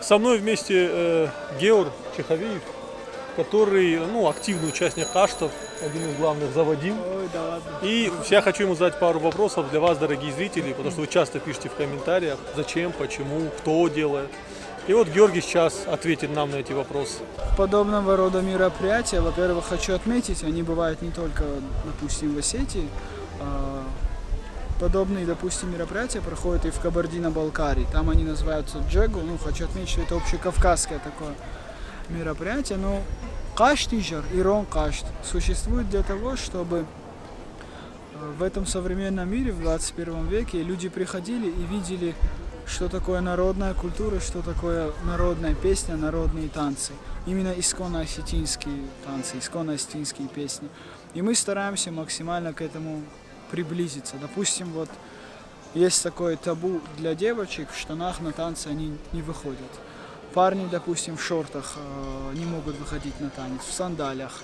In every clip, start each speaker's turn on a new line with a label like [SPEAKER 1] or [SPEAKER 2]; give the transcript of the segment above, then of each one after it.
[SPEAKER 1] Со мной вместе Геор Чеховеев, который активный участник каштов, один из главных заводил.
[SPEAKER 2] Ой, да ладно.
[SPEAKER 1] И я хочу ему задать пару вопросов для вас, дорогие зрители, потому что вы часто пишете в комментариях, зачем, почему, кто делает. И вот Георгий сейчас ответит нам на эти вопросы.
[SPEAKER 2] Подобного рода мероприятия, во-первых, хочу отметить, они бывают не только, допустим, в Осетии. Подобные, допустим, мероприятия проходят и в Кабардино-Балкарии. Там они называются джегу. Хочу отметить, что это общекавказское такое мероприятие. Но кашт и жар, ирон кашт существует для того, чтобы в этом современном мире, в 21 веке, люди приходили и видели, что такое народная культура, что такое народная песня, народные танцы. Именно исконно-осетинские танцы, исконно-осетинские песни. И мы стараемся максимально к этому приблизиться. Допустим, вот есть такое табу для девочек, в штанах на танцы они не выходят. Парни, допустим, в шортах не могут выходить на танец, в сандалиях.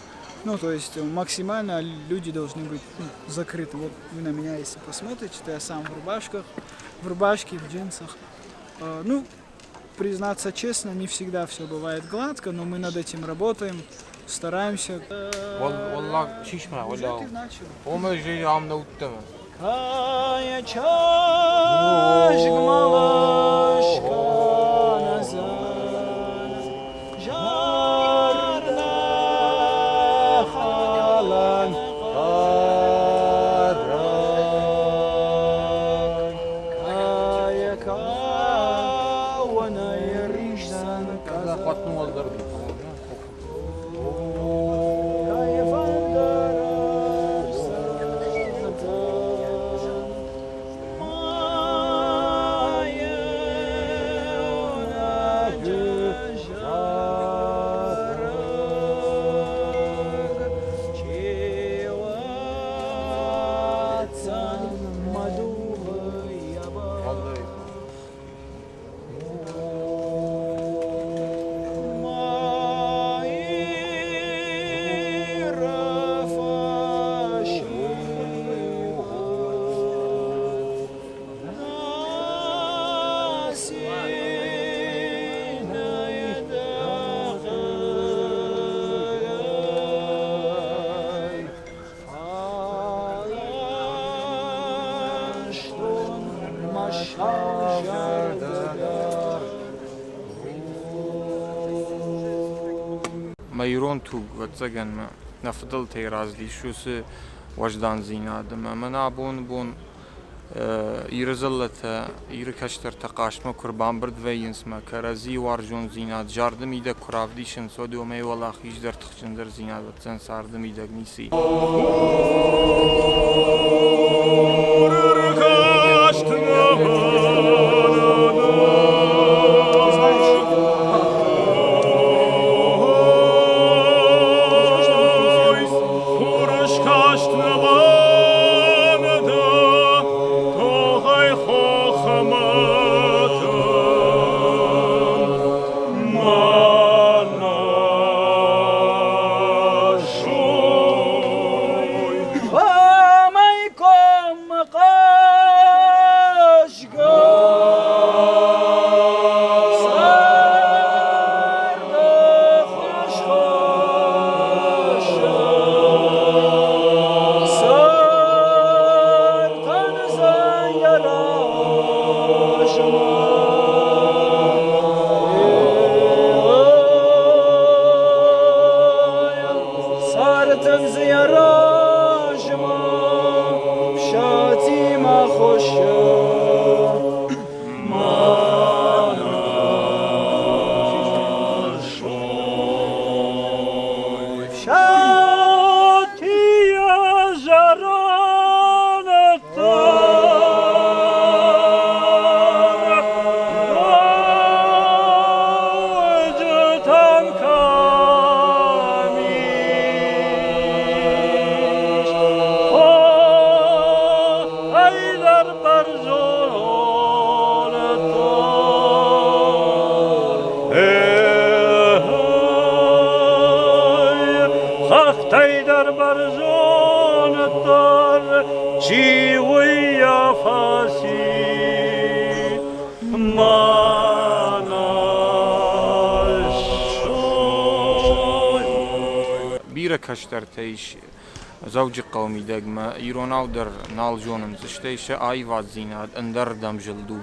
[SPEAKER 2] То есть максимально люди должны быть закрыты. Вот вы на меня, если посмотрите, то я сам в рубашке, в джинсах. Признаться честно, не всегда все бывает гладко, но мы над этим работаем, стараемся.
[SPEAKER 3] والله شيشمع ولا هم جاي عم نوتم ميرون تو قتزجن ما نفضل تيراز دي شو س وجدان زيناد ما منابون بون يرزلت يركشتر تقاش ما كربان برد وينس ما كرزي وارجون زيناد جاردم يدا كراف ديشن سودو مي والله خيش در تخشندر زيناد وتسن ساردم يدا نيسي
[SPEAKER 4] خختي دربر جون الدار جيوي يا فاسي
[SPEAKER 3] بيرة كشتر تيش زوج قومي دقمة إيروناو در نال جونم زشتيش آيوات زيناد اندر دم جلدو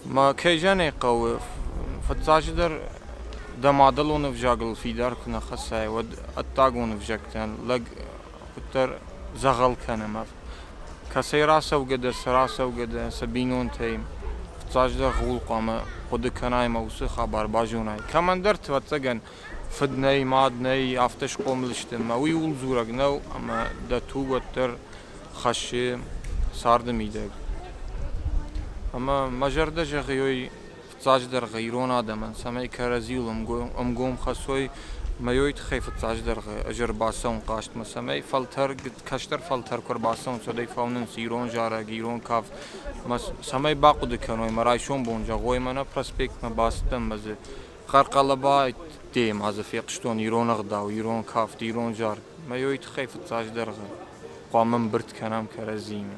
[SPEAKER 3] ما كيجاني قو فتاج در دمادلون فجاقل في دار كنا خساي ود اتاقون فجاكتن لق كتر زغل كنما كسي راسه وقد سراسه وقد سبينون تيم فتاج در غول قامة قد كناي موسي خبر باجوناي كمان درت واتساقن فدني مادني افتش قوم لشتم ويول زورق نو اما دتو وتر خشي ساردم يدق اما مجرد جغيوي فتاج در غيرون آدم سمي كرزيل امقوم خسوي ما يويت خيف فتاج در اجر باسون قاشت مسمي فلتر قد كشتر فلتر كر باسون سودي فاونن سيرون جارا غيرون كاف سمي باقو دكنوي مرايشون بونجا غوي منا برسبكت ما باستم مزه قرقلبا ديم هذا في قشتون يرون غدا ويرون كاف يرون جار ما يويت خيف فتاج در قامن برت كنام كرزيمه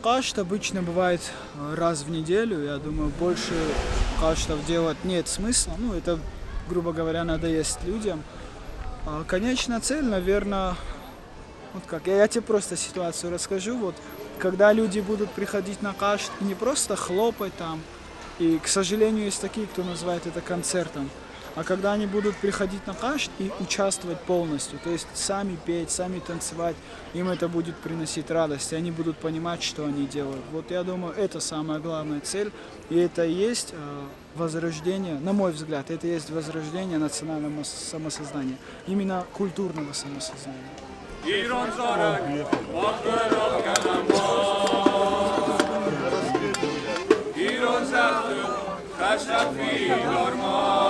[SPEAKER 2] Кашт обычно бывает раз в неделю. Я думаю, больше каштов делать нет смысла. Ну, это, грубо говоря, надоест людям. Конечная цель, наверное, вот как. Я тебе просто ситуацию расскажу. Вот, когда люди будут приходить на кашт и не просто хлопать там, и, к сожалению, есть такие, кто называет это концертом, а когда они будут приходить на кашт и участвовать полностью, то есть сами петь, сами танцевать, им это будет приносить радость, и они будут понимать, что они делают. Вот я думаю, это самая главная цель, и это и есть возрождение, на мой взгляд, это и есть возрождение национального самосознания, именно культурного самосознания.
[SPEAKER 5] Iron Zatu, Kashafi, Normal.